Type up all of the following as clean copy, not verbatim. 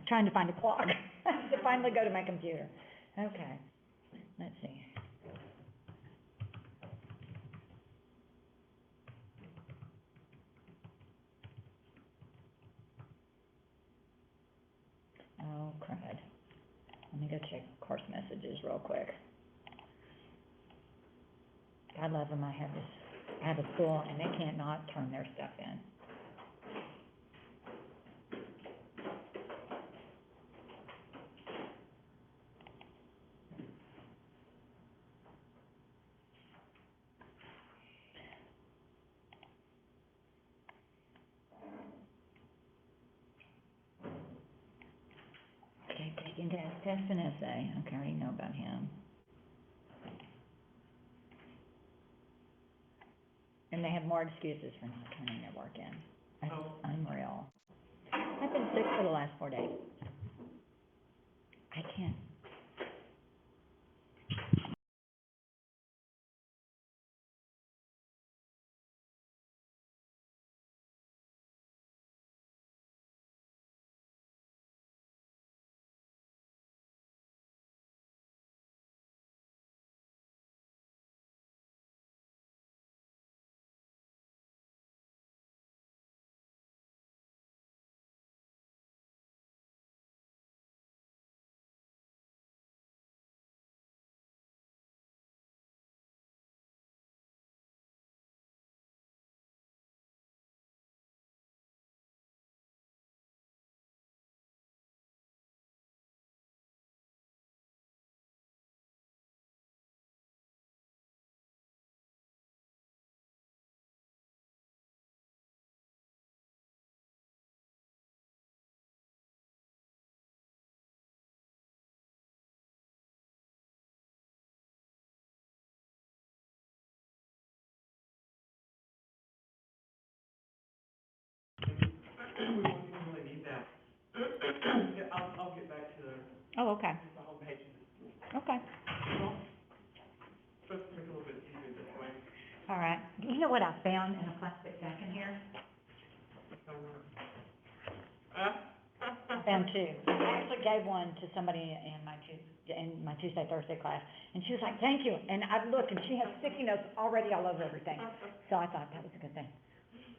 trying to find a clock to finally go to my computer. Okay, let's see. Oh, crud. Let me go check course messages real quick. God love them, I have a school and they can't not turn their stuff in. Okay, taking test and essay. Okay, I already know about him. And they have more excuses for not turning their work in. That's unreal. I've been sick for the last 4 days. I can't. We won't really need that. Yeah, I'll get back to Oh, okay. the homepage. Okay. Supposed to make it a little bit easier this way. All right. You know what I found in a plastic sack in here? I found two. I actually gave one to somebody in my Tuesday, Thursday class, and she was like, "Thank you." And I looked, and she has sticky notes already all over everything. So I thought that was a good thing.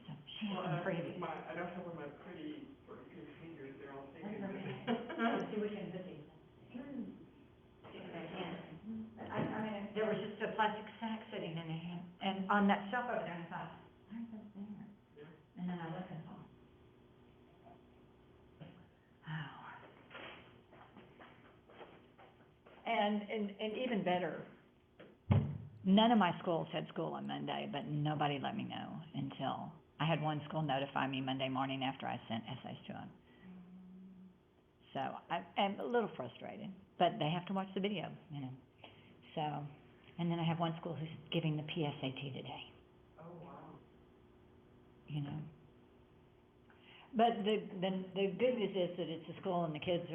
So she has some pretty. I don't have one of my pretty sort of good fingers. They're all sticky. Let's see which one is it. I mean, there was just a plastic sack sitting in there, and on that shelf over there, and I thought, why is that there? And then I looked and thought, oh. And even better, none of my schools had school on Monday, but nobody let me know until I had one school notify me Monday morning after I sent essays to them. So I'm a little frustrated, but they have to watch the video, you know. So, and then I have one school who's giving the PSAT today. Oh, wow. You know. But the good news is that it's a school and the kids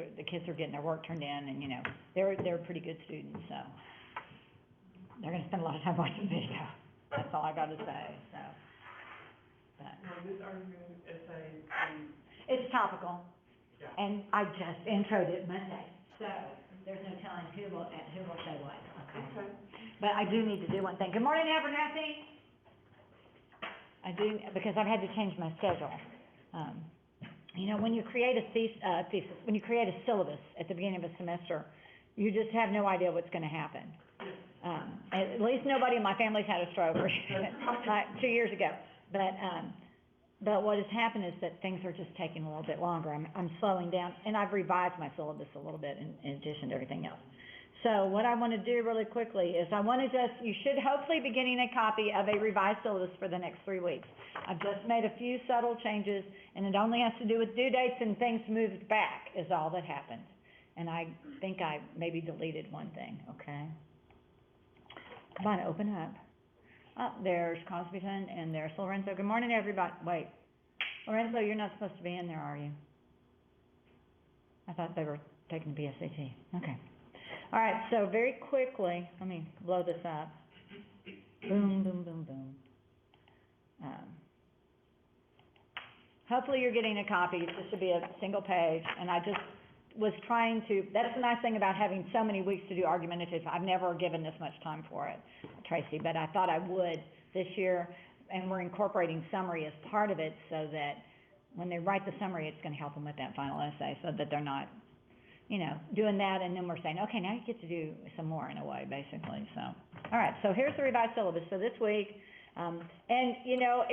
are getting their work turned in, and you know they're pretty good students, so they're going to spend a lot of time watching video. That's all I got to say. So, but This argument essay, it's topical, yeah. and I just introed it Monday, so there's no telling who will say what. Okay. But I do need to do one thing. Good morning, Abernathy. I do, because I've had to change my schedule. You know, when you create a thesis, when you create a syllabus at the beginning of a semester, you just have no idea what's going to happen. At least nobody in my family's had a stroke, like 2 years ago. But what has happened is that things are just taking a little bit longer. I'm slowing down, and I've revised my syllabus a little bit in addition to everything else. So what I want to do really quickly is you should hopefully be getting a copy of a revised syllabus for the next 3 weeks. I've just made a few subtle changes, and it only has to do with due dates and things moved back is all that happened. And I think I maybe deleted one thing, okay? Come on, open up. Oh, there's Cosbyton and there's Lorenzo. Good morning, everybody. Wait, Lorenzo, you're not supposed to be in there, are you? I thought they were taking the BSAT. Okay. All right, so very quickly, let me blow this up. Boom, boom, boom, boom. Hopefully you're getting a copy. This should be a single page, and I just was trying to, that's the nice thing about having so many weeks to do argumentative. I've never given this much time for it, Tracy, but I thought I would this year. And we're incorporating summary as part of it so that when they write the summary, it's gonna help them with that final essay so that they're not, you know, doing that and then we're saying, okay, now you get to do some more in a way, basically, so. All right, so here's the revised syllabus for this week. And, you know,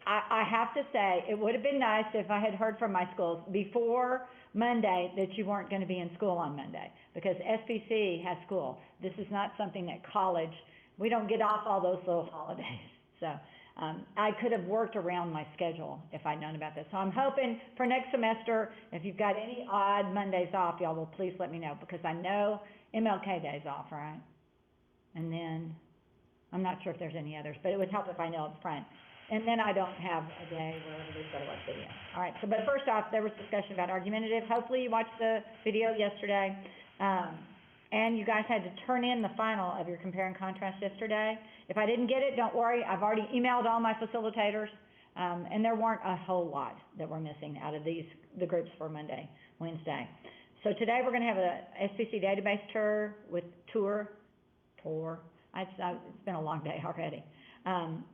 I have to say, it would have been nice if I had heard from my schools before Monday that you weren't gonna be in school on Monday, because SPC has school. This is not something that college, we don't get off all those little holidays, so. I could have worked around my schedule if I'd known about this. So I'm hoping for next semester, if you've got any odd Mondays off, y'all will please let me know, because I know MLK Day's off, right? And then, I'm not sure if there's any others, but it would help if I know up front. And then I don't have a day where everybody's got to watch video. All right, so, but first off, there was discussion about argumentative. Hopefully you watched the video yesterday. And you guys had to turn in the final of your compare and contrast yesterday. If I didn't get it, don't worry, I've already emailed all my facilitators, and there weren't a whole lot that were missing out of the groups for Monday, Wednesday. So today we're gonna have a SPC database tour with it's been a long day already,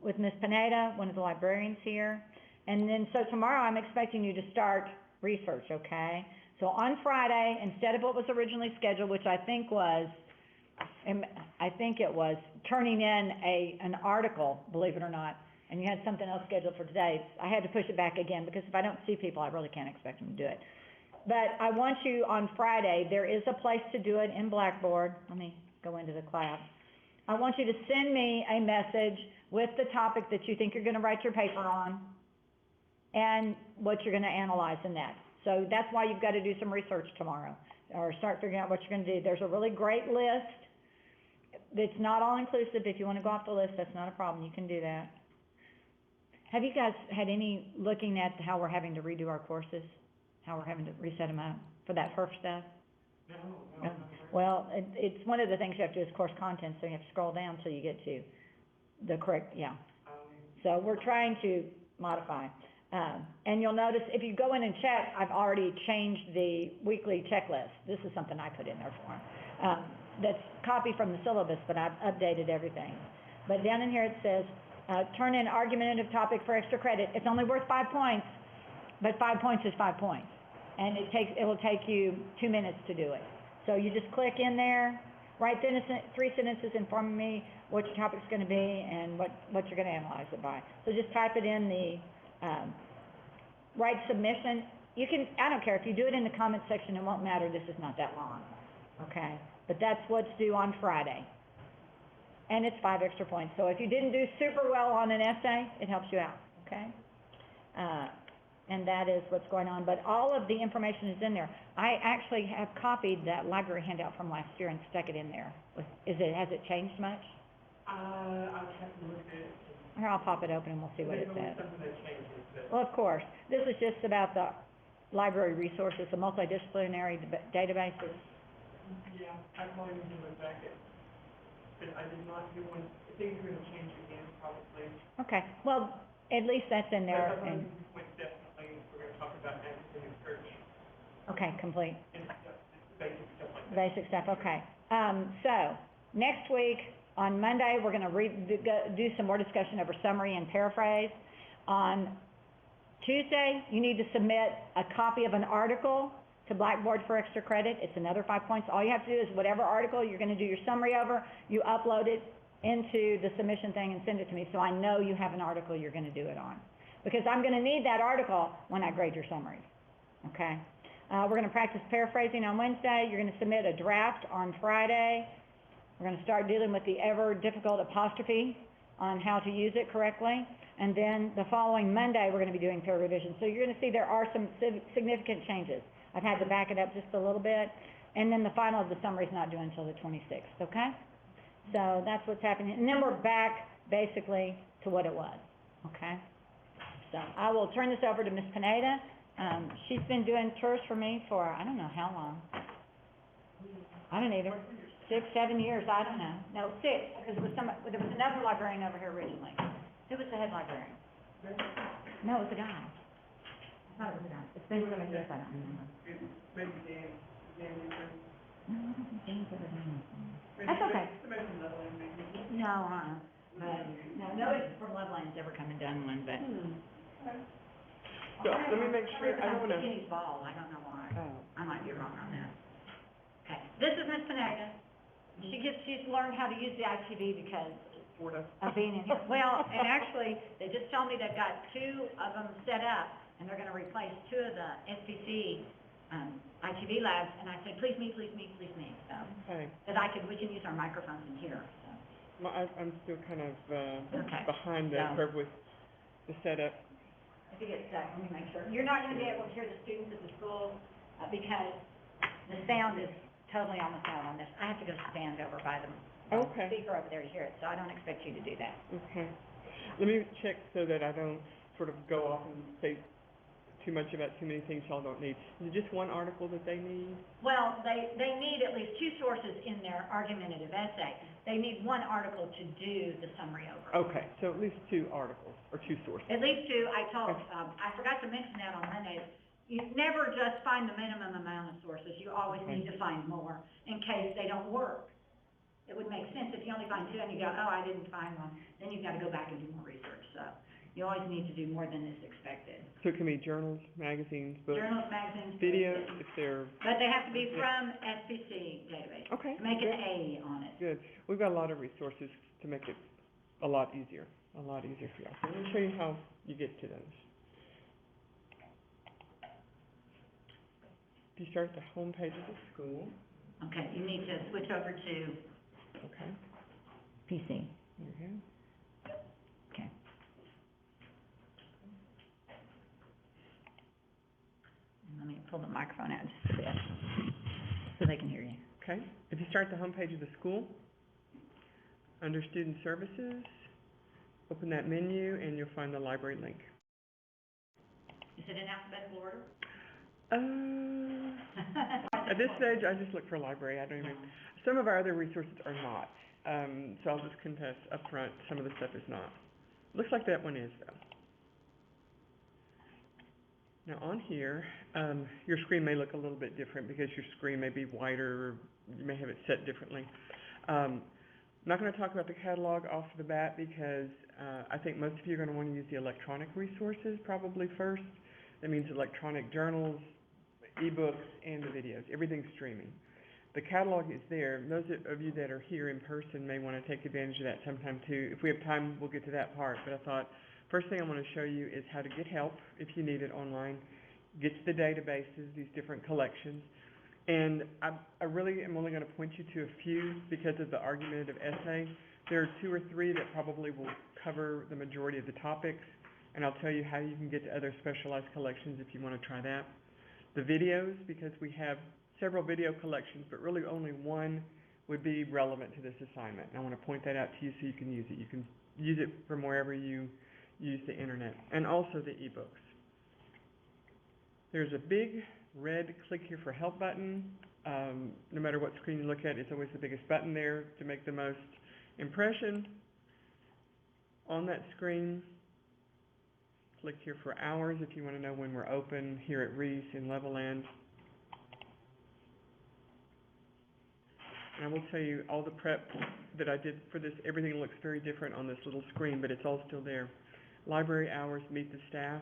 with Ms. Pineda, one of the librarians here. And then, so tomorrow I'm expecting you to start research, okay? So on Friday, instead of what was originally scheduled, which I think it was turning in an article, believe it or not, and you had something else scheduled for today, I had to push it back again, because if I don't see people, I really can't expect them to do it. But I want you on Friday, there is a place to do it in Blackboard. Let me go into the class. I want you to send me a message with the topic that you think you're gonna write your paper on, and what you're gonna analyze in that. So that's why you've got to do some research tomorrow, or start figuring out what you're going to do. There's a really great list. It's not all inclusive. If you want to go off the list, that's not a problem. You can do that. Have you guys had any looking at how we're having to redo our courses? How we're having to reset them up for that HERF stuff? No. Well, it's one of the things you have to do is course content, so you have to scroll down till you get to the correct, So we're trying to modify. And you'll notice, if you go in and check, I've already changed the weekly checklist. This is something I put in there for them. That's copied from the syllabus, but I've updated everything. But down in here it says, turn in argumentative topic for extra credit. It's only worth 5 points, but 5 points is 5 points. And it will take you 2 minutes to do it. So you just click in there, write 3 sentences informing me what your topic's gonna be and what you're gonna analyze it by. So just type it in the, write submission. You can, I don't care, if you do it in the comment section, it won't matter, this is not that long, okay? But that's what's due on Friday. And it's 5 extra points. So if you didn't do super well on an essay, it helps you out, okay? And that is what's going on, but all of the information is in there. I actually have copied that library handout from last year and stuck it in there. Has it changed much? I'll have to look at it. Here, I'll pop it open and we'll see what it says. Something that changes, but Well, of course. This is just about the library resources, the multidisciplinary database. yeah, I can only do it back at, but I did not do one. I think we're gonna change again, probably. Okay, well, at least that's in there. But And point definitely, we're gonna talk about academic search okay, complete. and stuff, basic stuff like that. Basic stuff, okay. So, next week, on Monday, we're gonna do some more discussion over summary and paraphrase. On Tuesday, you need to submit a copy of an article to Blackboard for extra credit. It's another 5 points. All you have to do is whatever article you're gonna do your summary over, you upload it into the submission thing and send it to me, so I know you have an article you're gonna do it on. Because I'm gonna need that article when I grade your summaries, okay? We're gonna practice paraphrasing on Wednesday. You're gonna submit a draft on Friday. We're gonna start dealing with the ever difficult apostrophe on how to use it correctly. And then the following Monday, we're gonna be doing peer revision. So you're gonna see there are some significant changes. I've had to back it up just a little bit. And then the final of the summary is not due until the 26th, okay? So that's what's happening. And then we're back basically to what it was, okay? So I will turn this over to Ms. Pineda. She's been doing tours for me for, I don't know how long. I don't either. 6, 7 years, I don't know. No, 6, because there was another librarian over here originally. Who was the head librarian? No, it was a guy. I thought it was a guy. It's been 7 years, I don't remember. Maybe Dan. maybe, or James ever done anything. maybe. That's okay. Maybe some other one, maybe. No, but, no, nobody's from Loveland's ever come and done one, but. So, let me make sure, I don't wanna, Kenny's ball, I don't know why. oh, I might be wrong on that. Okay, this is Miss Pineda. She's learned how to use the ITV because sort of. of being in here. Well, and actually, they just told me they've got 2 of them set up, and they're gonna replace 2 of the SPC, ITV labs, and I said, please me, so, Okay, that we can use our microphones in here, so. I'm still kind of, Okay. behind the So- curve with the setup. If you get stuck, let me make sure. You're not gonna be able to hear the students at the school, because the sound is totally almost out on this. I have to go stand over by the Okay. speaker over there to hear it, so I don't expect you to do that. Okay. Let me check so that I don't sort of go off and say too much about too many things y'all don't need. Is it just one article that they need? Well, they need at least 2 sources in their argumentative essay. They need 1 article to do the summary over. Okay, so at least 2 articles, or 2 sources. At least 2, I told, I forgot to mention that on Monday. You never just find the minimum amount of sources. You always Okay. need to find more in case they don't work. It would make sense if you only find 2 and you go, oh, I didn't find one, then you've gotta go back and do more research, so. You always need to do more than is expected. So it can be journals, magazines, books, Journals, magazines, videos, books, if they're, but they have to be from SPC database. okay, Make good, an A on it. good. We've got a lot of resources to make it a lot easier for y'all. So let me show you how you get to those. If you start at the home page of the school, Okay, you need to switch over to okay, PC. there you go. Okay. Let me pull the microphone out just a bit, so they can hear you. Okay, if you start at the home page of the school, under Student Services, open that menu and you'll find the library link. Is it in alphabetical order? At this stage, I just look for library, I don't even, some of our other resources are not. So I'll just confess upfront, some of the stuff is not. Looks like that one is though. Now on here, your screen may look a little bit different because your screen may be wider, or you may have it set differently. I'm not going to talk about the catalog off the bat because I think most of you are going to want to use the electronic resources probably first. That means electronic journals, ebooks, and the videos. Everything's streaming. The catalog is there. Those of you that are here in person may want to take advantage of that sometime too. If we have time, we'll get to that part. But I thought, first thing I want to show you is how to get help if you need it online. Get to the databases, these different collections. And I really am only going to point you to a few because of the argumentative essay. There are 2 or 3 that probably will cover the majority of the topics. And I'll tell you how you can get to other specialized collections if you want to try that. The videos, because we have several video collections, but really only one would be relevant to this assignment. And I want to point that out to you so you can use it. You can use it from wherever you use the internet. And also the ebooks. There's a big red click here for help button. No matter what screen you look at, it's always the biggest button there to make the most impression on that screen. Click here for hours if you want to know when we're open here at Reese in Levelland. And I will tell you all the prep that I did for this, everything looks very different on this little screen, but it's all still there. Library hours, meet the staff.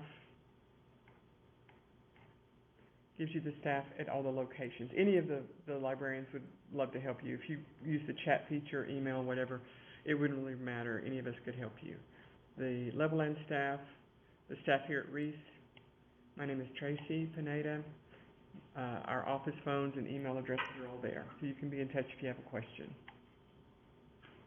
Gives you the staff at all the locations. Any of the librarians would love to help you. If you use the chat feature, email, whatever, it wouldn't really matter. Any of us could help you. The Levelland staff, the staff here at Reese. My name is Tracy Pineda. Our office phones and email addresses are all there, so you can be in touch if you have a question.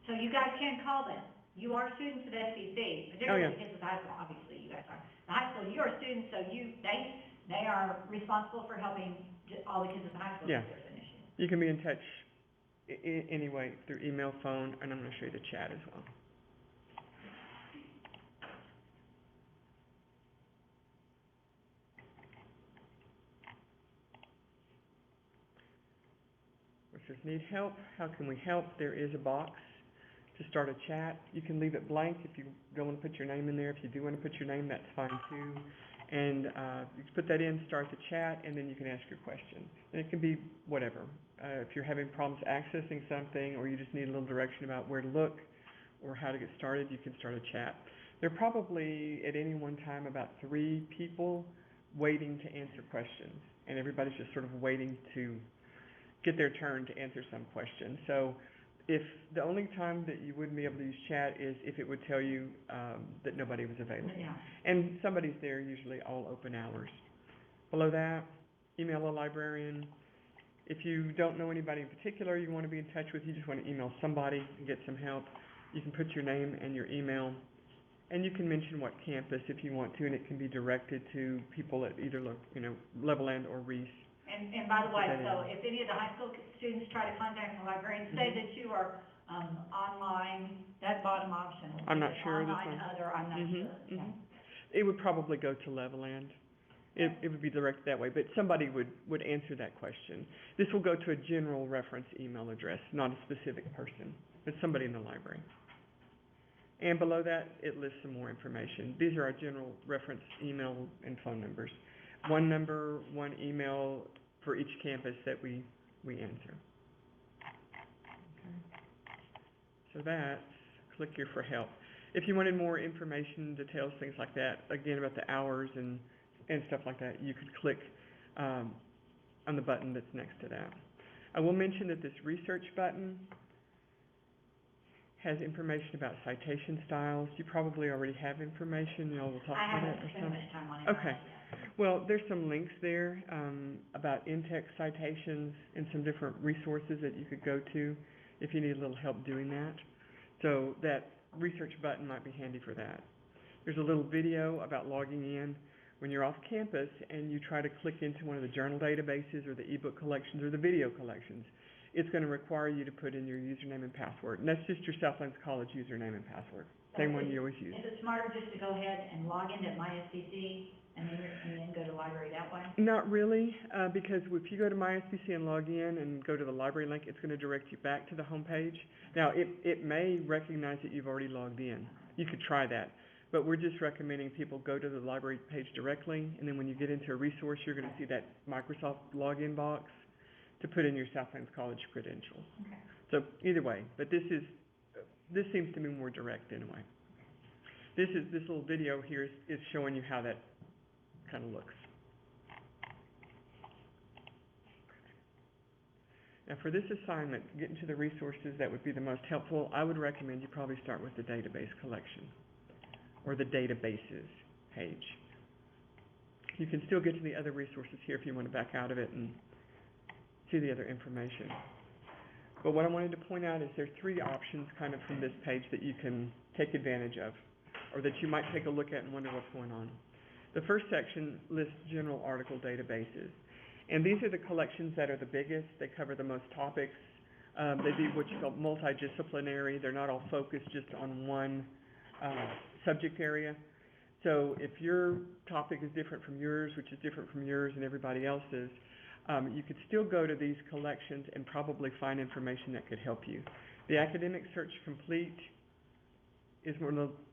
So you guys can call them. You are students at SPC, particularly the kids at the high school, obviously you guys are. The high school, you are students, so they are responsible for helping all the kids at the high school Yeah. if there's an issue. You can be in touch anyway through email, phone, and I'm going to show you the chat as well. It says, need help? How can we help? There is a box to start a chat. You can leave it blank if you don't want to put your name in there. If you do want to put your name, that's fine too. And, you can put that in, start the chat, and then you can ask your question. And it can be whatever. If you're having problems accessing something, or you just need a little direction about where to look, or how to get started, you can start a chat. There are probably, at any one time, about 3 people waiting to answer questions. And everybody's just sort of waiting to get their turn to answer some question. So, if the only time that you wouldn't be able to use chat is if it would tell you that nobody was available. Yeah. And somebody's there, usually all open hours. Below that, email a librarian. If you don't know anybody in particular you want to be in touch with, you just want to email somebody and get some help, you can put your name and your email. And you can mention what campus if you want to, and it can be directed to people at either, Levelland or Reese. And by the way, so if any of the high school students try to contact the librarian, say that you are, online, that bottom option. I'm not sure of this Online, one. other, I'm not sure, so. It would probably go to Levelland. It would be directed that way, but somebody would answer that question. This will go to a general reference email address, not a specific person, but somebody in the library. And below that, it lists some more information. These are our general reference email and phone numbers. One number, one email for each campus that we answer. Okay. So that's, click here for help. If you wanted more information, details, things like that, again about the hours and stuff like that, you could click on the button that's next to that. I will mention that this research button has information about citation styles. You probably already have information. Y'all will talk about it or something. I haven't spent much time on it. Okay. Well, there's some links there about in-text citations and some different resources that you could go to if you need a little help doing that. So that research button might be handy for that. There's a little video about logging in when you're off campus and you try to click into one of the journal databases or the ebook collections or the video collections. It's going to require you to put in your username and password. And that's just your Southlands College username and password. Same one you always use. Is it smarter just to go ahead and log into MySBC and then go to library that way? Not really, because if you go to MySBC and log in and go to the library link, it's going to direct you back to the home page. Now, it may recognize that you've already logged in. You could try that. But we're just recommending people go to the library page directly, and then when you get into a resource, you're going to see that Microsoft login box to put in your Southlands College credentials. Okay. So either way, but this seems to be more direct in a way. This little video here is showing you how that kind of looks. Now for this assignment, getting to the resources that would be the most helpful, I would recommend you probably start with the database collection or the databases page. You can still get to the other resources here if you want to back out of it and see the other information. But what I wanted to point out is there are 3 options kind of from this page that you can take advantage of, or that you might take a look at and wonder what's going on. The first section lists general article databases. And these are the collections that are the biggest. They cover the most topics. They'd be what you call multidisciplinary. They're not all focused just on one subject area. So if your topic is different from yours, which is different from yours and everybody else's, you could still go to these collections and probably find information that could help you. The Academic Search Complete is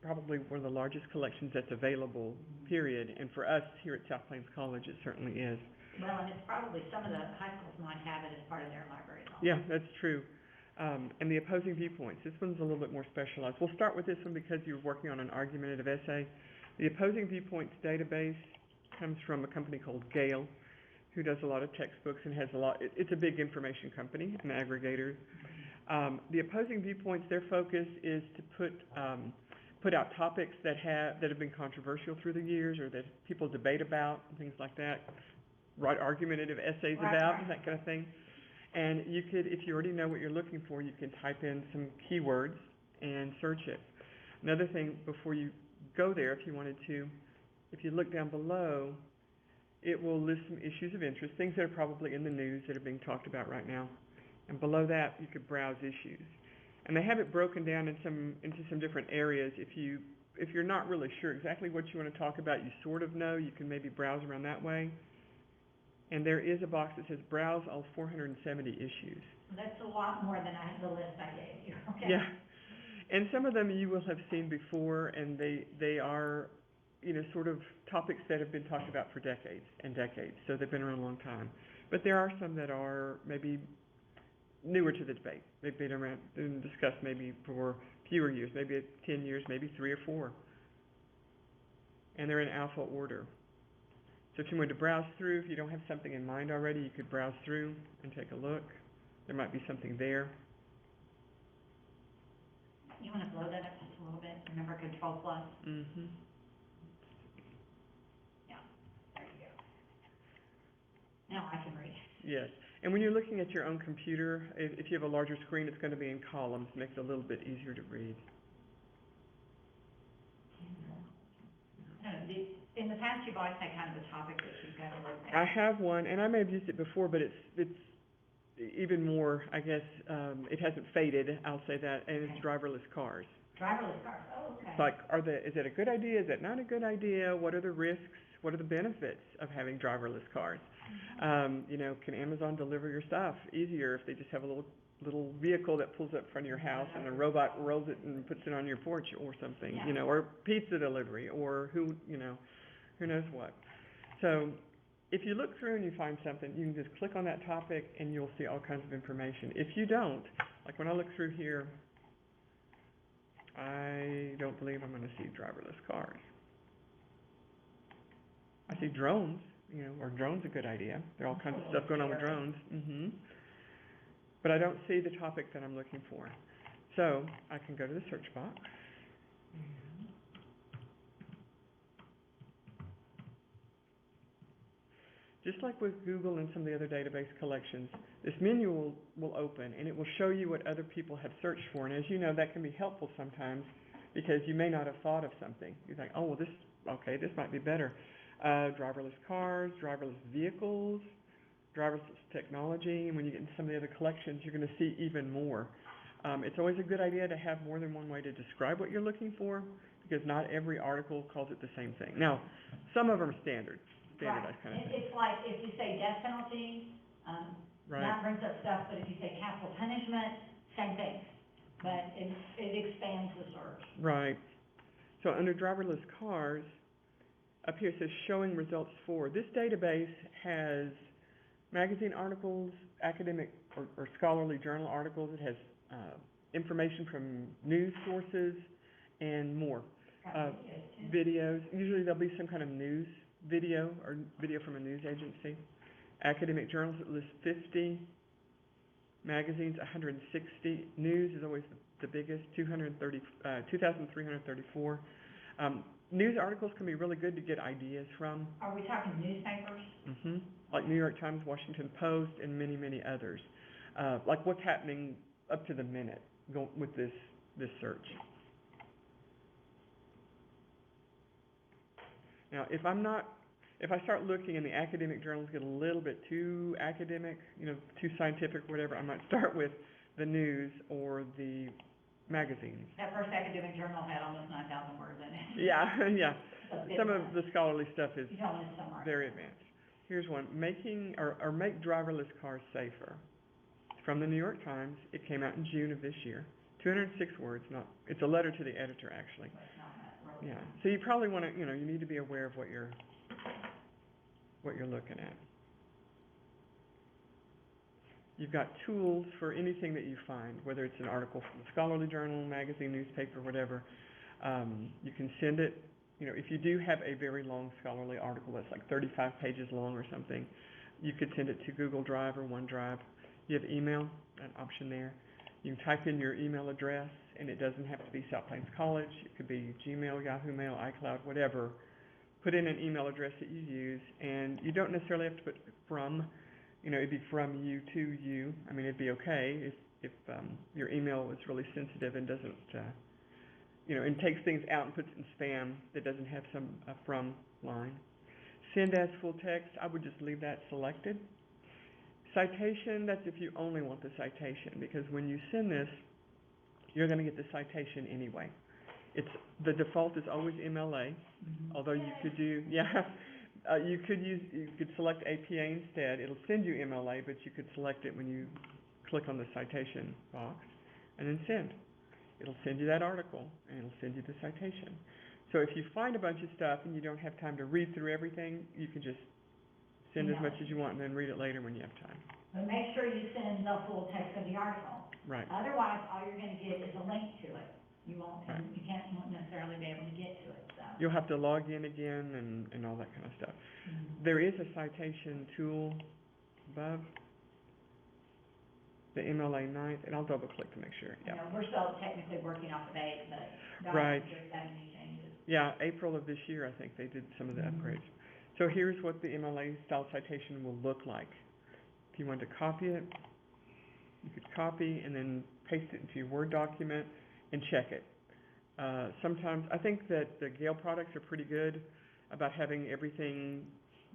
probably one of the largest collections that's available, period. And for us here at South Plains College, it certainly is. Well, and it's probably, some of the high schools might have it as part of their library. Yeah, that's true. And the opposing viewpoints, this one's a little bit more specialized. We'll start with this one because you're working on an argumentative essay. The opposing viewpoints database comes from a company called Gale, who does a lot of textbooks and has a lot, it's a big information company, an aggregator. The opposing viewpoints, their focus is to put out topics that have been controversial through the years or that people debate about, and things like that. Write argumentative essays about, that kind of thing. And you could, if you already know what you're looking for, you can type in some keywords and search it. Another thing, before you go there, if you wanted to, if you look down below, it will list some issues of interest, things that are probably in the news that are being talked about right now. And below that, you could browse issues. And they have it broken down into some different areas. If you're not really sure exactly what you want to talk about, you sort of know, you can maybe browse around that way. And there is a box that says browse all 470 issues. That's a lot more than the list I gave you, okay? Yeah. And some of them you will have seen before, and they are sort of topics that have been talked about for decades and decades, so they've been around a long time. But there are some that are maybe newer to the debate. They've been around and discussed maybe for fewer years, maybe 10 years, maybe 3 or 4. And they're in alpha order. So if you wanted to browse through, if you don't have something in mind already, you could browse through and take a look. There might be something there. You wanna blow that up just a little bit, remember Control Plus? Mm-hmm. Yeah, there you go. Now I can read. Yes. And when you're looking at your own computer, if you have a larger screen, it's going to be in columns, makes it a little bit easier to read. No, in the past, you've always had kind of a topic that you've got to look at. I have one, and I may have used it before, but it's even more, I guess, it hasn't faded, I'll say that, and it's driverless cars. Driverless cars, oh, okay. It's like, is it a good idea? Is it not a good idea? What are the risks? What are the benefits of having driverless cars? Can Amazon deliver your stuff easier if they just have a little vehicle that pulls up in front of your house and a robot rolls it and puts it on your porch or something, Yeah. Or pizza delivery or who knows what. So if you look through and you find something, you can just click on that topic and you'll see all kinds of information. If you don't, like when I look through here, I don't believe I'm going to see driverless cars. I see drones, or drones a good idea. There are all kinds of stuff going on with drones. But I don't see the topic that I'm looking for. So I can go to the search box. Just like with Google and some of the other database collections, this menu will open and it will show you what other people have searched for. And as you know, that can be helpful sometimes because you may not have thought of something. You think, oh, well, this might be better. Driverless cars, driverless vehicles, driverless technology, and when you get into some of the other collections, you're going to see even more. It's always a good idea to have more than one way to describe what you're looking for, because not every article calls it the same thing. Now, some of them are standardized kind of thing. It's like if you say death penalty, that brings up stuff, but if you say capital punishment, same thing. But it expands the search. Right. So under driverless cars, up here it says showing results for. This database has magazine articles, academic or scholarly journal articles. It has information from news sources and more. Videos. Usually there'll be some kind of news video or video from a news agency. Academic journals, it lists 50. Magazines, 160. News is always the biggest, 2,334. News articles can be really good to get ideas from. Are we talking newspapers? Like New York Times, Washington Post, and many, many others. Like what's happening up to the minute with this search. Now, if I start looking and the academic journals get a little bit too academic, too scientific, whatever, I might start with the news or the magazines. That first academic journal had almost 9,000 words in it. Yeah. Some of the scholarly stuff is very advanced. Here's one, make driverless cars safer. It's from the New York Times. It came out in June of this year. 206 words, it's a letter to the editor actually. Yeah, so you probably want to, you need to be aware of what you're looking at. You've got tools for anything that you find, whether it's an article from a scholarly journal, magazine, newspaper, whatever. You can send it, if you do have a very long scholarly article that's like 35 pages long or something, you could send it to Google Drive or OneDrive. You have email, an option there. You can type in your email address, and it doesn't have to be South Plains College. It could be Gmail, Yahoo Mail, iCloud, whatever. Put in an email address that you use, and you don't necessarily have to put from. It'd be from you to you. I mean, it'd be okay if your email is really sensitive and doesn't, and takes things out and puts it in spam that doesn't have some from line. Send as full text, I would just leave that selected. Citation, that's if you only want the citation, because when you send this, you're going to get the citation anyway. The default is always MLA, although you could do, you could select APA instead. It'll send you MLA, but you could select it when you click on the citation box, and then send. It'll send you that article, and it'll send you the citation. So if you find a bunch of stuff and you don't have time to read through everything, you can just send as much as you want and then read it later when you have time. But make sure you send the full text of the article. Right. Otherwise, all you're gonna get is a link to it. You won't, Right. you won't necessarily be able to get to it, so. You'll have to log in again and all that kind of stuff. Mhm. There is a citation tool above the MLA 9th, and I'll double click to make sure, You yeah. know, we're still technically working off of 8, but Right. if there's that many changes. Yeah, April of this year, I think they did some of the Mhm. upgrades. So here's what the MLA style citation will look like. If you wanted to copy it, you could copy and then paste it into your Word document and check it. Sometimes, I think that the Gale products are pretty good about having everything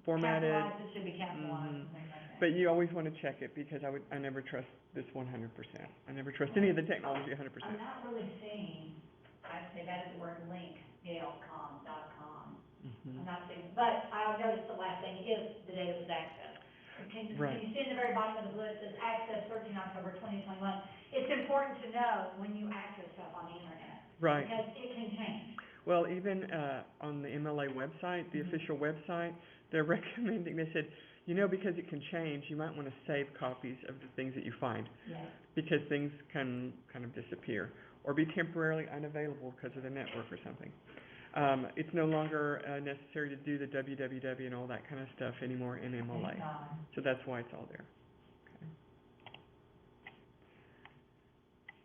formatted. Capitalized, it should be capitalized Mhm. and things like that. But you always want to check it, because I never trust this 100%. I never trust any of the technology 100%. I'm not really seeing, they've added the word link, galecom.com. Mhm. I'm not seeing, but I noticed the last thing is the date it was accessed. Right. Can you see in the very bottom of the bullet, it says access 13 October 2021. It's important to know when you access stuff on the internet. Right. Because it can change. Well, even, on the MLA website, the Mhm. official website, they're recommending, they said, because it can change, you might want to save copies of the things that you find, Yes. because things can kind of disappear, or be temporarily unavailable because of the network or something. It's no longer, necessary to do the www and all that kind of stuff anymore in MLA. Thank God. So that's why it's all there. Okay.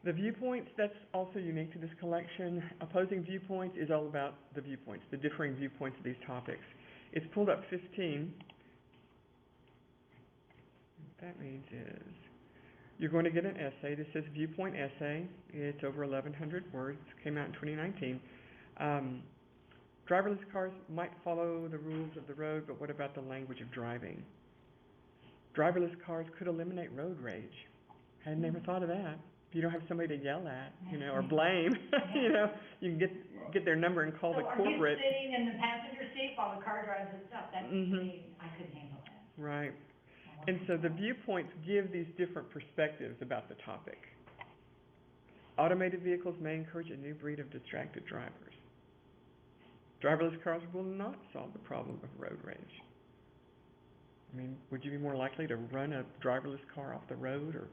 The viewpoints, that's also unique to this collection. Opposing viewpoints is all about the viewpoints, the differing viewpoints of these topics. It's pulled up 15. What that means is, you're going to get an essay. This says viewpoint essay. It's over 1,100 words. Came out in 2019. Driverless cars might follow the rules of the road, but what about the language of driving? Driverless cars could eliminate road rage. Had never thought of that. If you don't have somebody to yell at, or blame, you can get their number and call the corporate. So are you sitting in the passenger seat while the car drives itself? That's me. I couldn't handle that. Right. And so the viewpoints give these different perspectives about the topic. Automated vehicles may encourage a new breed of distracted drivers. Driverless cars will not solve the problem of road rage. I mean, would you be more likely to run a driverless car off the road or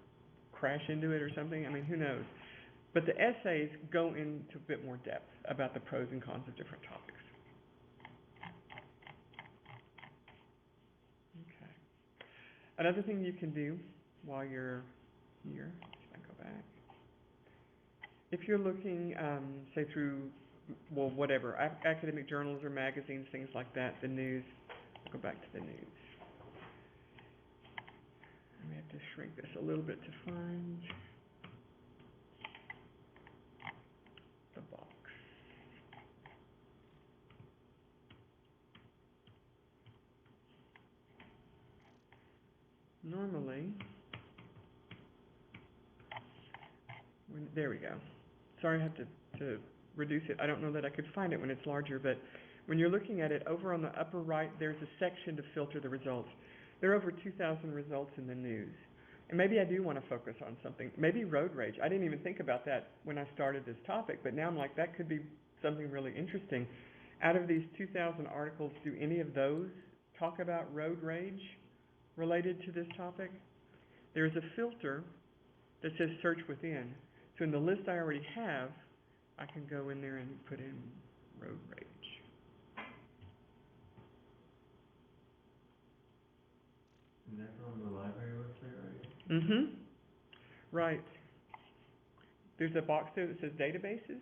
crash into it or something? I mean, who knows? But the essays go into a bit more depth about the pros and cons of different topics. Okay. Another thing you can do while you're here, if I go back, if you're looking, say through, whatever, academic journals or magazines, things like that, the news, I'll go back to the news. I may have to shrink this a little bit to find the box. Normally, there we go. Sorry, I have to reduce it. I don't know that I could find it when it's larger, but when you're looking at it, over on the upper right, there's a section to filter the results. There are over 2,000 results in the news. And maybe I do want to focus on something. Maybe road rage. I didn't even think about that when I started this topic, but now I'm like, that could be something really interesting. Out of these 2,000 articles, do any of those talk about road rage related to this topic? There is a filter that says search within. So in the list I already have, I can go in there and put in road rage. And that's on the library website, right? Mm-hmm. Right. There's a box there that says databases,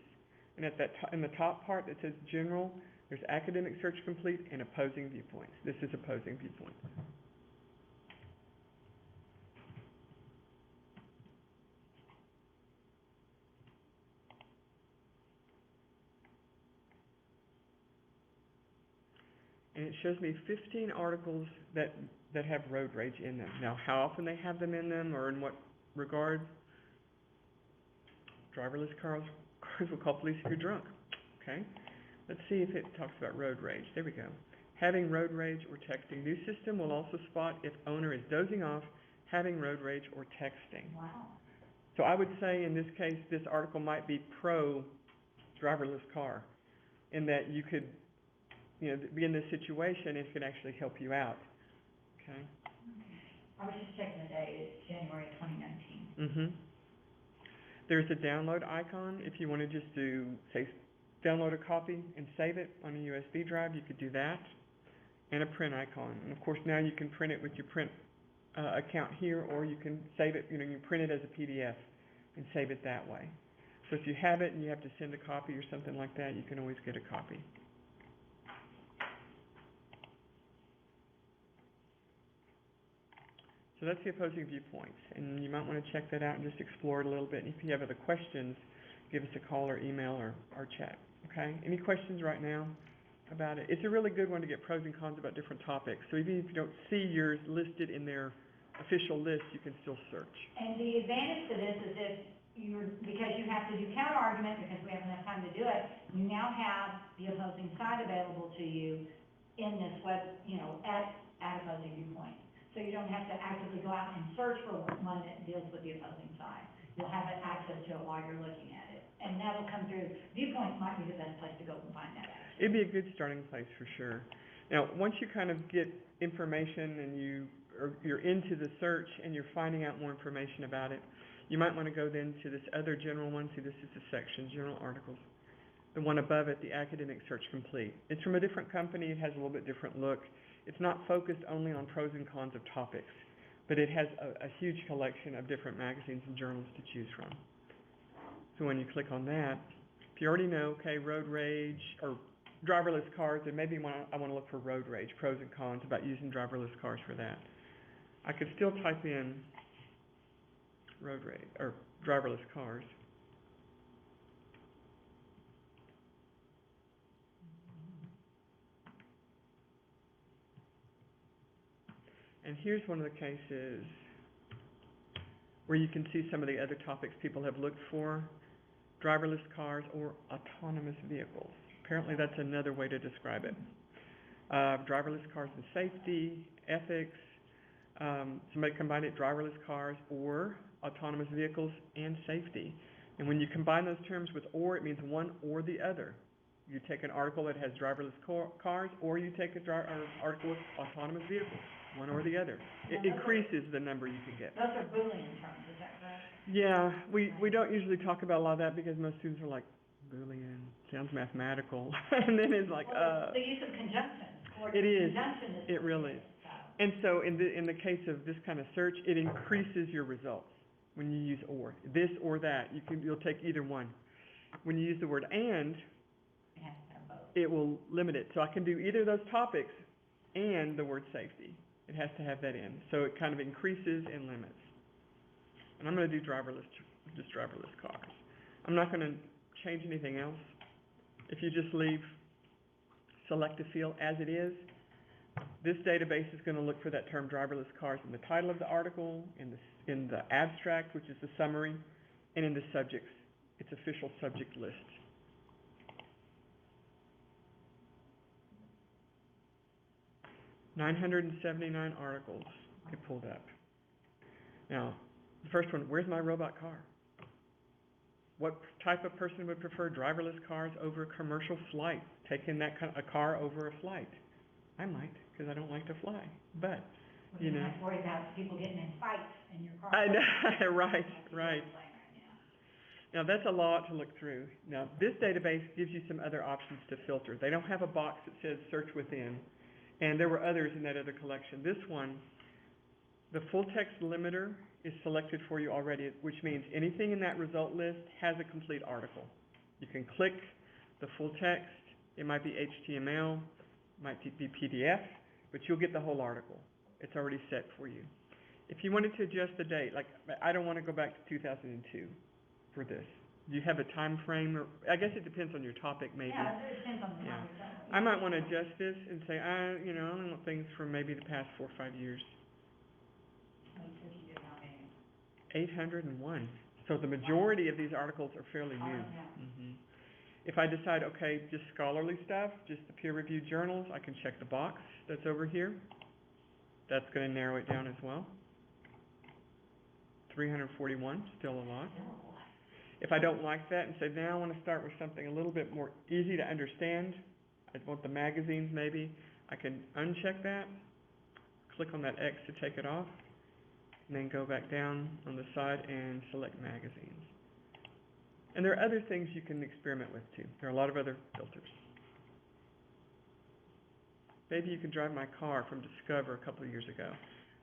and at that in the top part that says general, there's academic search complete and opposing viewpoints. This is opposing viewpoints. And it shows me 15 articles that have road rage in them. Now, how often they have them in them, or in what regard? Driverless cars will call police if you're drunk. Okay? Let's see if it talks about road rage. There we go. Having road rage or texting. New system will also spot if owner is dozing off, having road rage, or texting. Wow. So I would say in this case, this article might be pro driverless car. in that you could, you know, be in this situation, it could actually help you out, okay? I was just checking the date, it's January 2019. Mm-hmm. There's a download icon. If you want to just do, say, download a copy and save it on a USB drive, you could do that, and a print icon. And of course, now you can print it with your print account here, or you can save it, you know, you print it as a PDF and save it that way. So if you have it and you have to send a copy or something like that, you can always get a copy. So that's the opposing viewpoints, and you might want to check that out and just explore it a little bit. And if you have other questions, give us a call or email or chat, okay? Any questions right now about it? It's a really good one to get pros and cons about different topics. So even if you don't see yours listed in their official list, you can still search. And the advantage to this is if because you have to do counter argument, because we have enough time to do it, you now have the opposing side available to you in this web, you know, at opposing viewpoint. So you don't have to actively go out and search for one that deals with the opposing side. You'll have access to it while you're looking at it. And that'll come through. Viewpoints might be the best place to go and find that actually. It'd be a good starting place for sure. Now, once you kind of get information and you're into the search and you're finding out more information about it, you might want to go then to this other general one. See, this is the section, General Articles. The one above it, the Academic Search Complete. It's from a different company. It has a little bit different look. It's not focused only on pros and cons of topics, but it has a huge collection of different magazines and journals to choose from. So when you click on that, if you already know, okay, road rage or driverless cars, then maybe I want to look for road rage, pros and cons about using driverless cars for that. I could still type in road rage or driverless cars. And here's one of the cases where you can see some of the other topics people have looked for: driverless cars or autonomous vehicles. Apparently that's another way to describe it. Driverless cars and safety, ethics, somebody combined it, driverless cars or autonomous vehicles and safety. And when you combine those terms with or, it means one or the other. You take an article that has driverless cars, or you take an article with autonomous vehicles, one or the other. It increases the number you can get. Those are Boolean terms, is that correct? Yeah, we don't usually talk about a lot of that because most students are like, Boolean, sounds mathematical. And then it's like, Well, the use of conjunction. It is. Conjunction is. It really is. And so in the case of this kind of search, it increases your results when you use or. This or that, you'll take either one. When you use the word and, It has to have both. it will limit it. So I can do either of those topics and the word safety. It has to have that in. So it kind of increases and limits. And I'm going to do just driverless cars. I'm not going to change anything else. If you just leave select a field as it is, this database is going to look for that term driverless cars in the title of the article, in the abstract, which is the summary, and in the subjects, its official subject list. $979 articles get pulled up. Now, the first one, where's my robot car? What type of person would prefer driverless cars over commercial flight? Taking a car over a flight? I might, because I don't like to fly. But, you know. You have to worry about people getting in fights in your car. I know, right. Now, that's a lot to look through. Now, this database gives you some other options to filter. They don't have a box that says search within, and there were others in that other collection. This one, the full text limiter is selected for you already, which means anything in that result list has a complete article. You can click the full text. It might be HTML, might be PDF, but you'll get the whole article. It's already set for you. If you wanted to adjust the date, like I don't want to go back to 2002 for this. Do you have a time frame? Or I guess it depends on your topic, maybe. Yeah, it depends on the Yeah. topic. I might want to adjust this and say, I only want things from maybe the past 4 or 5 years. 801. So the majority of these articles are fairly new. Mm-hmm. If I decide, okay, just scholarly stuff, just the peer-reviewed journals, I can check the box that's over here. That's going to narrow it down as well. 341, still a lot. If I don't like that and say, now I want to start with something a little bit more easy to understand, I want the magazines maybe, I can uncheck that, click on that X to take it off, and then go back down on the side and select magazines. And there are other things you can experiment with too. There are a lot of other filters. Maybe you can drive my car from Discover a couple of years ago.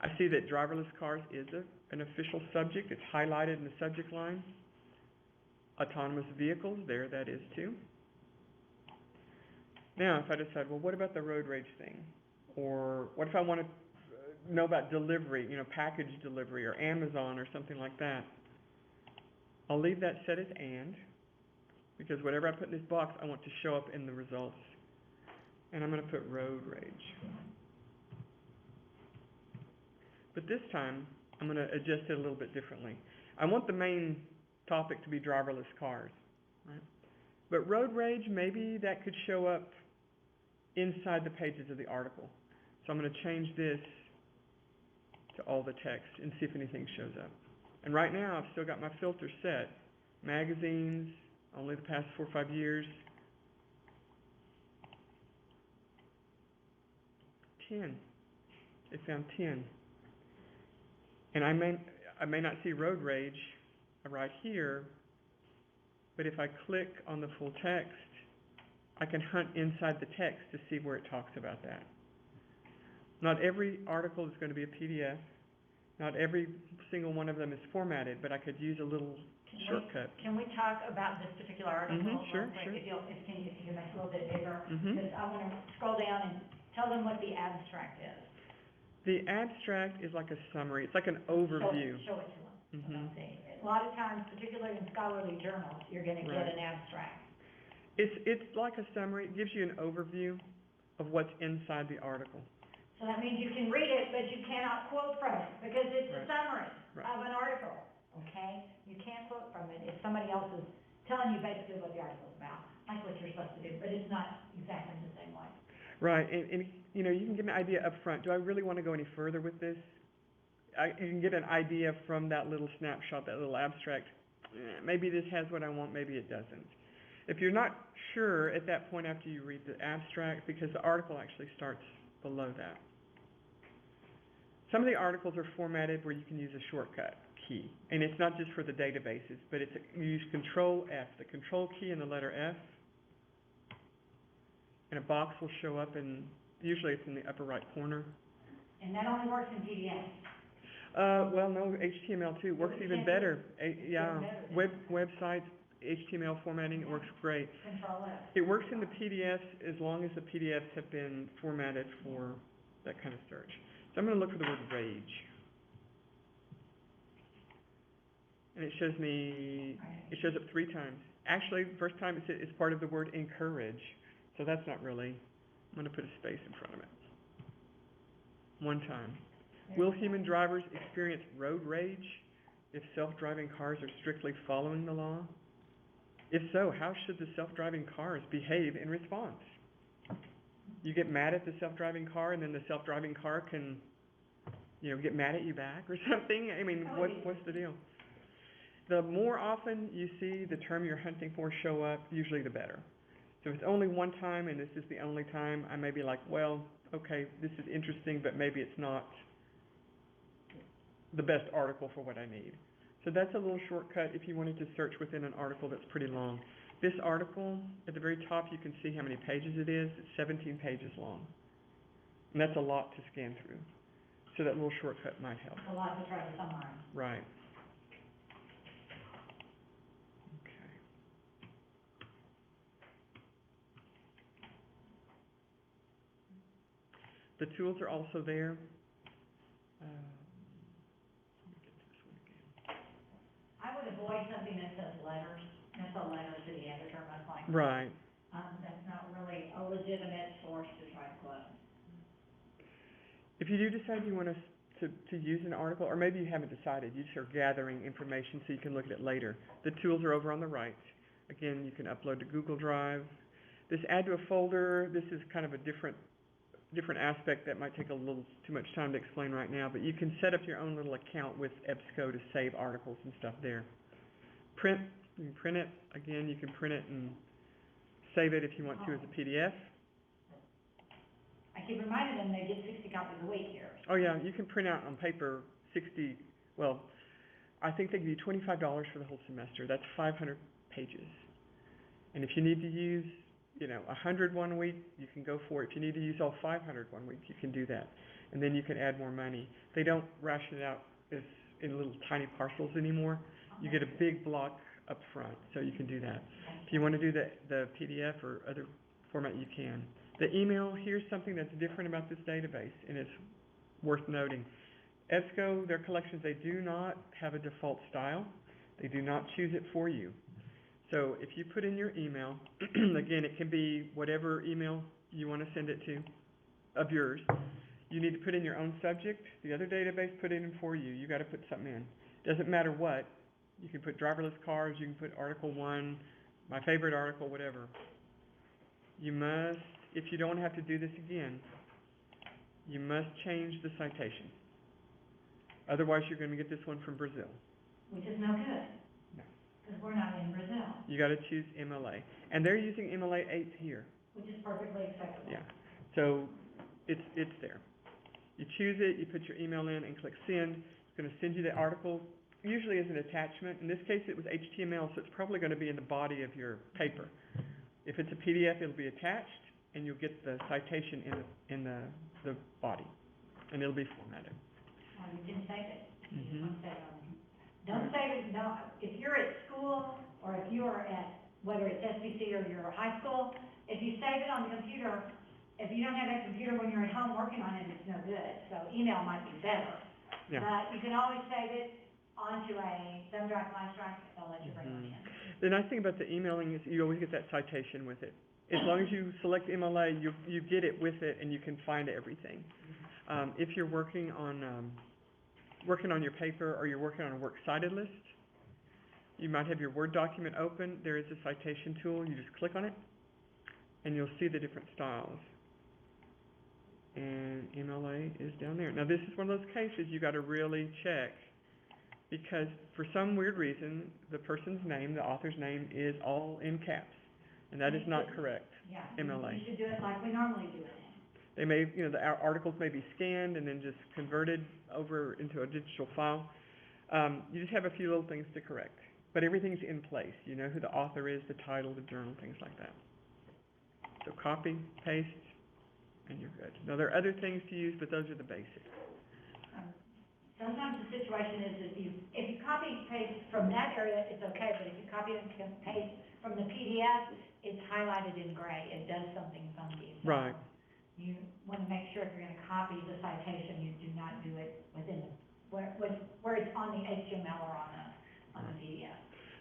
I see that driverless cars is an official subject. It's highlighted in the subject line. Autonomous vehicles, there that is too. Now, if I decide, well, what about the road rage thing? Or what if I want to know about delivery, package delivery or Amazon or something like that? I'll leave that set as and, because whatever I put in this box, I want to show up in the results. And I'm going to put road rage. But this time, I'm going to adjust it a little bit differently. I want the main topic to be driverless cars, right? But road rage, maybe that could show up inside the pages of the article. So I'm going to change this to all the text and see if anything shows up. And right now, I've still got my filter set. Magazines, only the past 4 or 5 years. 10. It found 10. And I may not see road rage right here, but if I click on the full text, I can hunt inside the text to see where it talks about that. Not every article is going to be a PDF. Not every single one of them is formatted, but I could use a little shortcut. Can we talk about this particular article? Sure, real quick? sure. If you can make it a little bit bigger, Mhm. because I want to scroll down and tell them what the abstract is. The abstract is like a summary. It's like an overview. Show it to them. Mhm. A lot of times, particularly in scholarly journals, you're going to get Right. an abstract. It's like a summary. It gives you an overview of what's inside the article. So that means you can read it, but you cannot quote from it, because it's a Right. summary Right. of an article, okay? You can't quote from it if somebody else is telling you basically what the article's about. That's what you're supposed to do, but it's not exactly the same way. Right, and you can get an idea up front. Do I really want to go any further with this? You can get an idea from that little snapshot, that little abstract. Maybe this has what I want, maybe it doesn't. If you're not sure at that point after you read the abstract, because the article actually starts below that. Some of the articles are formatted where you can use a shortcut key, and it's not just for the databases, but you use Control F, the Control key and the letter F, and a box will show up, and usually it's in the upper right corner. And that only works in PDF. Well, no, HTML too works even better. Websites, HTML formatting, it works great. Control F. It works in the PDFs as long as the PDFs have been formatted for that kind of search. So I'm going to look for the word rage. And it shows up 3 times. Actually, the first time it's part of the word encourage. So that's not really, I'm going to put a space in front of it. 1 time. Will human drivers experience road rage if self-driving cars are strictly following the law? If so, how should the self-driving cars behave in response? You get mad at the self-driving car, and then the self-driving car can, get mad at you back or something? I mean, what's the deal? The more often you see the term you're hunting for show up, usually the better. So if it's only 1 time and this is the only time, I may be like, well, okay, this is interesting, but maybe it's not the best article for what I need. So that's a little shortcut if you wanted to search within an article that's pretty long. This article, at the very top, you can see how many pages it is. It's 17 pages long. And that's a lot to scan through. So that little shortcut might help. A lot to try to summarize. Right. Okay. The tools are also there. Let me get to this one again. I would avoid something that says letters. That's a letter to the editor, most likely. Right. That's not really a legitimate source to try to quote. If you do decide you want to use an article, or maybe you haven't decided, you just are gathering information so you can look at it later, the tools are over on the right. Again, you can upload to Google Drive. This add to a folder, this is kind of a different aspect that might take a little too much time to explain right now, but you can set up your own little account with EBSCO to save articles and stuff there. Print You can print it, again, you can print it and save it if you want to as a PDF. I keep reminding them they get 60 copies a week here. Oh yeah, you can print out on paper 60, well, I think they give you $25 for the whole semester. That's 500 pages. And if you need to use, 100 one week, you can go for it. If you need to use all 500 one week, you can do that. And then you can add more money. They don't ration it out as in little tiny parcels anymore. You get a big block up front, so you can do that. If you want to do the PDF or other format, you can. The email, here's something that's different about this database, and it's worth noting. EBSCO, their collections, they do not have a default style. They do not choose it for you. So if you put in your email, again, it can be whatever email you want to send it to of yours. You need to put in your own subject. The other database put it in for you. You got to put something in. Doesn't matter what. You can put driverless cars, you can put Article 1, my favorite article, whatever. You must, if you don't have to do this again, you must change the citation. Otherwise, you're going to get this one from Brazil. Which is no good. No. Because we're not in Brazil. You got to choose MLA. And they're using MLA 8 here. Which is perfectly acceptable. Yeah. So it's there. You choose it, you put your email in and click send. It's going to send you the article, usually as an attachment. In this case, it was HTML, so it's probably going to be in the body of your paper. If it's a PDF, it'll be attached, and you'll get the citation in the body, and it'll be formatted. Or you can save it. You just Mhm. want to save it. Don't save it, no, if you're at school, or if you're at, whether it's SBC or your high school, if you save it on the computer, if you don't have that computer when you're at home working on it, it's no good. So email might be better. Yeah. But you can always save it onto a thumb drive, flash drive, they'll let you bring it in. The nice thing about the emailing is you always get that citation with it. As long as you select MLA, you get it with it, and you can find everything. If you're working on your paper, or you're working on a works cited list, you might have your Word document open. There is a citation tool. You just click on it, and you'll see the different styles. And MLA is down there. Now, this is one of those cases you got to really check, because for some weird reason, the person's name, the author's name, is all in caps, and that is not correct. Yeah. MLA. You should do it like we normally do it. They may, the articles may be scanned and then just converted over into a digital file. You just have a few little things to correct, but everything's in place. You know who the author is, the title, the journal, things like that. So copy, paste, and you're good. Now, there are other things to use, but those are the basics. Sometimes the situation is if you copy and paste from that area, it's okay, but if you copy and paste from the PDF, it's highlighted in gray. It does something funky. So Right. you want to make sure if you're going to copy the citation, you do not do it within where it's on the HTML or on the PDF.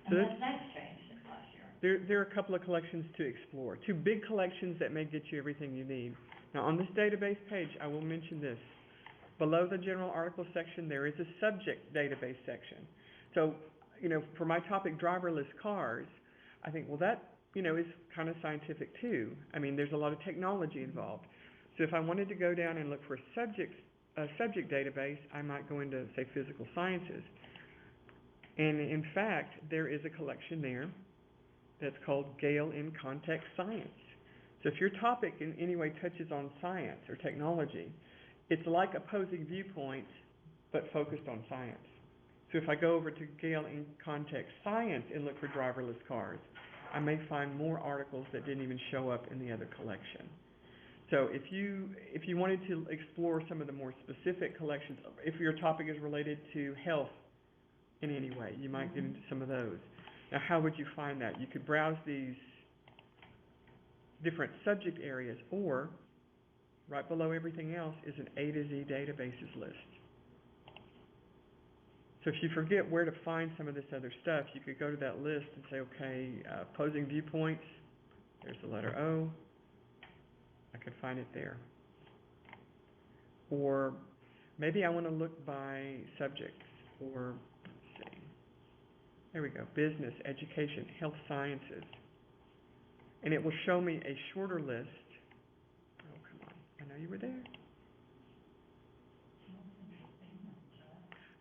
So And that's changed since last year. There are a couple of collections to explore. Two big collections that may get you everything you need. Now, on this database page, I will mention this. Below the general article section, there is a subject database section. So, for my topic, driverless cars, I think, well, that, is kind of scientific too. I mean, there's a lot of technology involved. So if I wanted to go down and look for a subject database, I might go into, say, physical sciences. And in fact, there is a collection there that's called Gale in Context Science. So if your topic in any way touches on science or technology, it's like opposing viewpoints, but focused on science. So if I go over to Gale in Context Science and look for driverless cars, I may find more articles that didn't even show up in the other collection. So if you wanted to explore some of the more specific collections, if your topic is related to health in any way, you might get into some of those. Now, how would you find that? You could browse these different subject areas, or right below everything else is an A to Z databases list. So if you forget where to find some of this other stuff, you could go to that list and say, okay, opposing viewpoints, there's the letter O, I could find it there. Or maybe I want to look by subjects, or let's see, there we go, business, education, health sciences. And it will show me a shorter list. Oh, come on, I know you were there.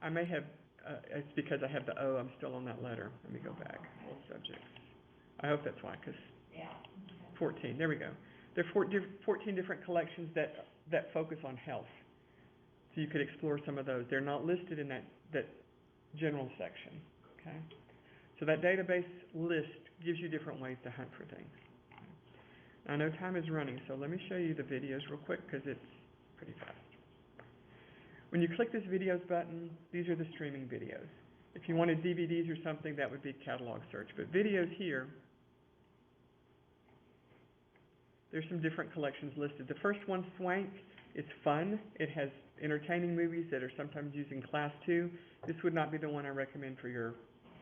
I may have it's because I have the O, I'm still on that letter. Let me go back, all subjects. I hope that's why, 'cause Yeah. 14, there we go. There are 14 different collections that focus on health. So you could explore some of those. They're not listed in that general section, okay? So that database list gives you different ways to hunt for things. I know time is running, so let me show you the videos real quick because it's pretty fast. When you click this videos button, these are the streaming videos. If you wanted DVDs or something, that would be catalog search. But videos here, there's some different collections listed. The first one, Swank, is fun. It has entertaining movies that are sometimes used in class 2. This would not be the one I recommend for your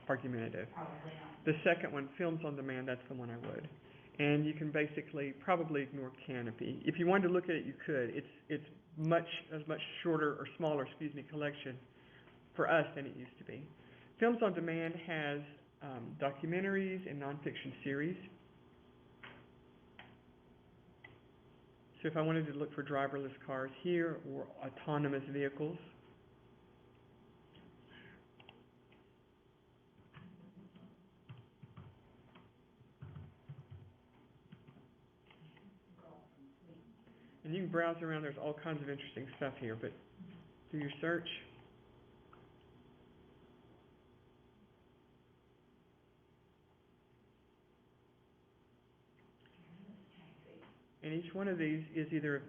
argumentative. Probably not. The second one, Films on Demand, that's the one I would. And you can basically probably ignore Canopy. If you wanted to look at it, you could. It's a much shorter or smaller, collection for us than it used to be. Films on Demand has documentaries and nonfiction series. So if I wanted to look for driverless cars here or autonomous vehicles, and you can browse around, there's all kinds of interesting stuff here, but do your search. And each one of these is either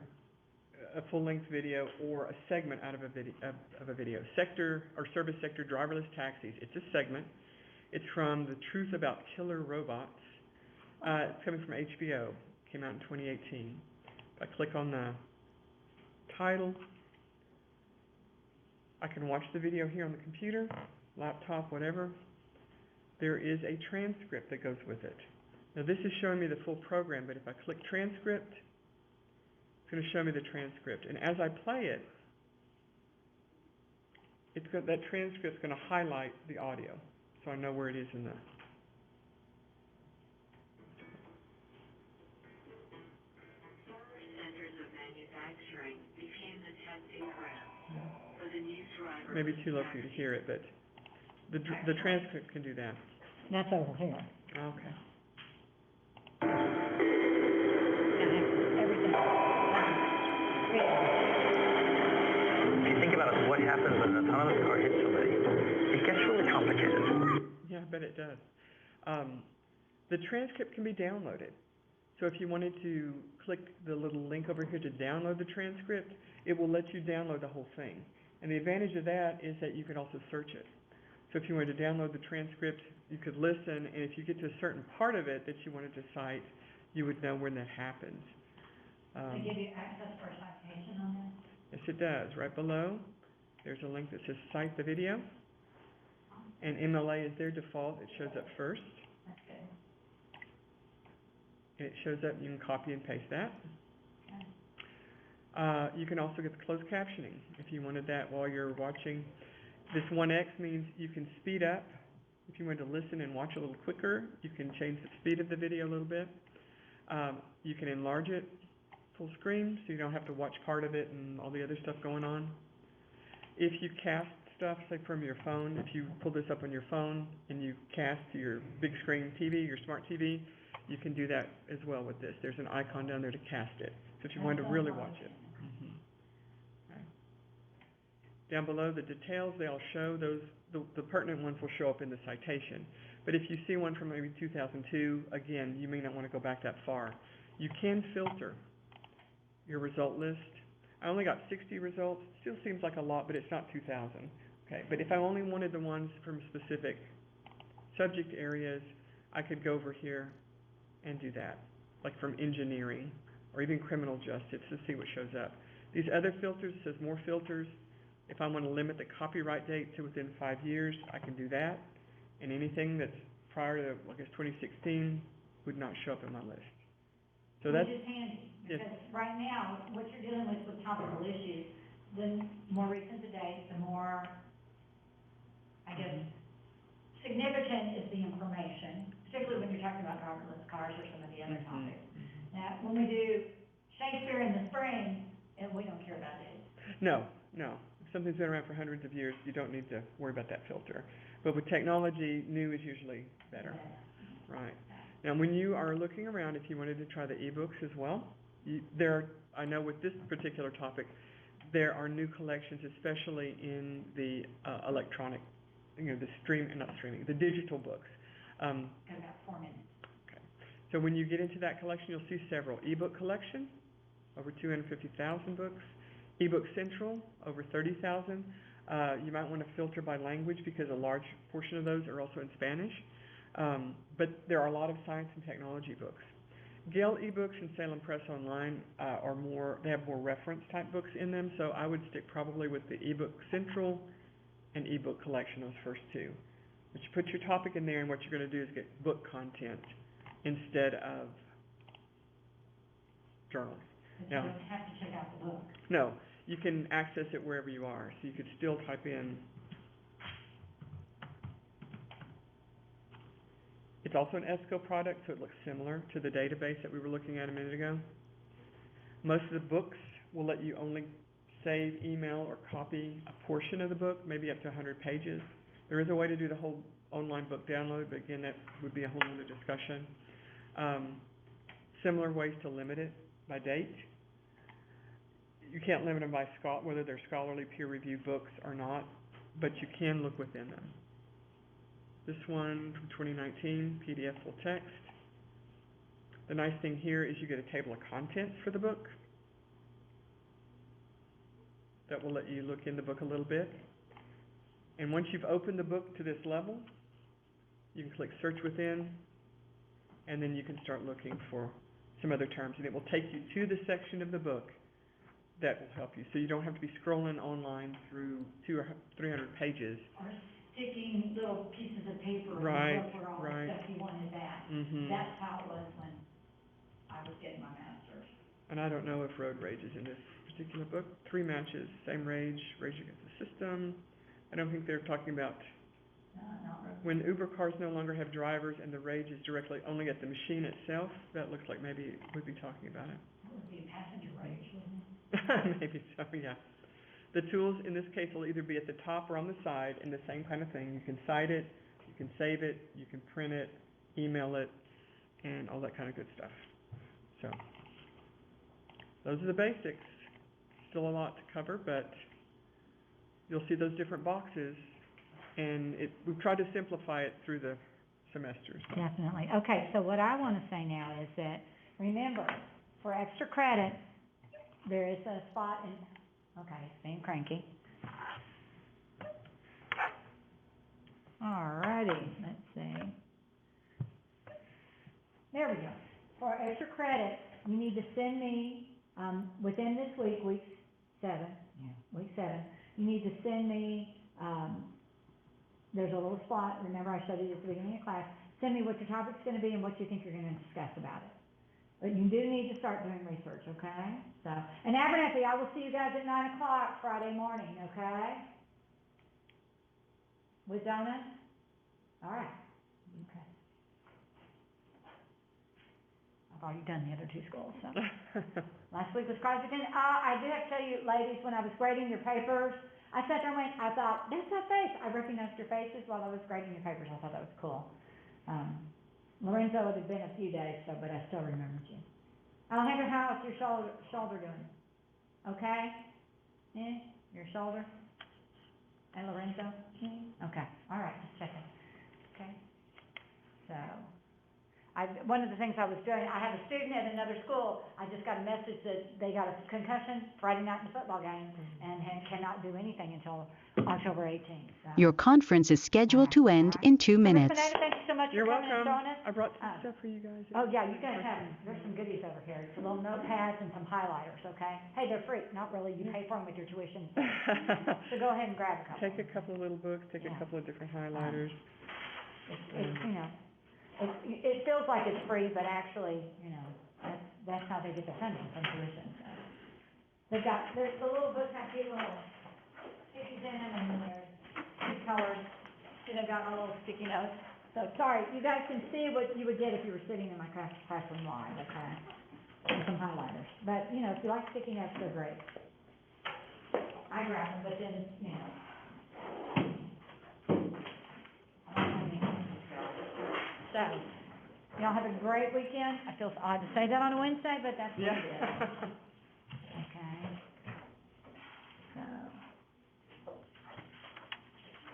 a full-length video or a segment out of a video. Sector or service sector driverless taxis. It's a segment. It's from The Truth About Killer Robots. It's coming from HBO. Came out in 2018. If I click on the title, I can watch the video here on the computer, laptop, whatever. There is a transcript that goes with it. Now this is showing me the full program, but if I click transcript, it's going to show me the transcript. And as I play it, that transcript's going to highlight the audio, so I know where it is in the... Centers of manufacturing became the testing ground for the new driver. Maybe too low for you to hear it, but the transcript can do that. That's over here. Okay. Everything. If you think about it, what happens when an autonomous car hits somebody, it gets really complicated. Yeah, I bet it does. The transcript can be downloaded. So if you wanted to click the little link over here to download the transcript, it will let you download the whole thing. And the advantage of that is that you can also search it. So if you wanted to download the transcript, you could listen, and if you get to a certain part of it that you wanted to cite, you would know when that happens. They give you access for a citation on this? Yes, it does. Right below, there's a link that says Cite the Video. And MLA is their default. It shows up first. That's good. And it shows up, you can copy and paste that. Okay. You can also get the closed captioning if you wanted that while you're watching. This 1x means you can speed up. If you want to listen and watch a little quicker, you can change the speed of the video a little bit. You can enlarge it full screen so you don't have to watch part of it and all the other stuff going on. If you cast stuff, say from your phone, if you pull this up on your phone and you cast to your big screen TV, your smart TV, you can do that as well with this. There's an icon down there to cast it. So if you wanted to really watch it. Okay. Down below, the details, they all show those, the pertinent ones will show up in the citation. But if you see one from maybe 2002, again, you may not want to go back that far. You can filter your result list. I only got 60 results. Still seems like a lot, but it's not 2,000. Okay, but if I only wanted the ones from specific subject areas, I could go over here and do that, like from engineering or even criminal justice to see what shows up. These other filters, it says more filters. If I want to limit the copyright date to within 5 years, I can do that. And anything that's prior to, I guess, 2016 would not show up in my list. So that's... Which is handy, yes. because right now, what you're dealing with topical issues, the more recent the date, the more, I guess, significant is the information, particularly when you're talking about driverless cars or some of the other topics. Now, when we do Shakespeare in the spring, and we don't care about dates. No, no. something's been around for hundreds of years, you don't need to worry about that filter. But with technology, new is usually better, right? Now, when you are looking around, if you wanted to try the ebooks as well, I know with this particular topic, there are new collections, especially in the electronic, the digital books. Got about 4 minutes. So when you get into that collection, you'll see several. Ebook collection, over 250,000 books. Ebook Central, over 30,000. You might want to filter by language because a large portion of those are also in Spanish. But there are a lot of science and technology books. Gale eBooks and Salem Press Online they have more reference type books in them, so I would stick probably with the ebook Central and ebook collection, those first two. But you put your topic in there, and what you're going to do is get book content instead of journals. But you don't have to check out the book. No, you can access it wherever you are, so you could still type in. It's also an ESCO product, so it looks similar to the database that we were looking at a minute ago. Most of the books will let you only save, email, or copy a portion of the book, maybe up to 100 pages. There is a way to do the whole online book download, but again, that would be a whole other discussion. Similar ways to limit it by date. You can't limit them by whether they're scholarly peer-reviewed books or not, but you can look within them. This one from 2019, PDF full text. The nice thing here is you get a table of contents for the book. That will let you look in the book a little bit. And once you've opened the book to this level, you can click Search Within, and then you can start looking for some other terms, and it will take you to the section of the book that will help you. So you don't have to be scrolling online through 200 or 300 pages. Or sticking little pieces of paper Right, in the book where all right. the stuff you wanted that. Mm-hmm. That's how it was when I was getting my master's. And I don't know if road rage is in this particular book. 3 matches, same rage against the system. I don't think they're talking about Not really. when Uber cars no longer have drivers and the rage is directly only at the machine itself. That looks like maybe we'd be talking about it. It would be a passenger rage, wouldn't it? Maybe so, yeah. The tools in this case will either be at the top or on the side, and the same kind of thing. You can cite it, you can save it, you can print it, email it, and all that kind of good stuff. So, those are the basics. Still a lot to cover, but you'll see those different boxes, and we've tried to simplify it through the semesters. Definitely. Okay, so what I want to say now is that, remember, for extra credit, there is a spot in, okay, it's being cranky. Alrighty, let's see. There we go. For extra credit, you need to send me, within this week, week 7, you need to send me, there's a little spot, remember I showed you at the beginning of class, send me what your topic's going to be and what you think you're going to discuss about it. But you do need to start doing research, okay? So, and Abernathy, I will see you guys at 9 o'clock Friday morning, okay? With donuts? All right. Okay. I've already done the other 2 schools, so. Last week was Crosbyton. I do have to tell you, ladies, when I was grading your papers, I sat there and I thought, that's my face. I recognized your faces while I was grading your papers. I thought that was cool. Lorenzo, it had been a few days, but I still remembered you. Alejandro, how's your shoulder doing? Okay? Yeah? Your shoulder? And Lorenzo? Okay, all right, just checking. Okay? So, one of the things I was doing, I have a student at another school, I just got a message that they got a concussion Friday night in the football game and cannot do anything until October 18th. So. Your conference is scheduled to end in 2 minutes. Miss Bonetta, thank you so much You're for coming and welcome. showing us. I brought some stuff for you guys. Oh, yeah, you guys have, there's some goodies over here, some little notepads and some highlighters, okay? Hey, they're free, not really, you pay for them with your tuition. So go ahead and grab a couple. Take a couple of little books, take a couple of different highlighters. It's, you know, it feels like it's free, but actually, you know, that's how they get their funding from tuition, so. They've got, the little books have cute little stickies in them, and then they're cute colored, so they've got all little sticky notes. So, sorry, you guys can see what you would get if you were sitting in my classroom live, okay? And some highlighters, but, you know, if you like sticky notes, they're great. I grab them, but then, you know. So, y'all have a great weekend. I feel odd to say that on a Wednesday, but that's what it is. Yeah.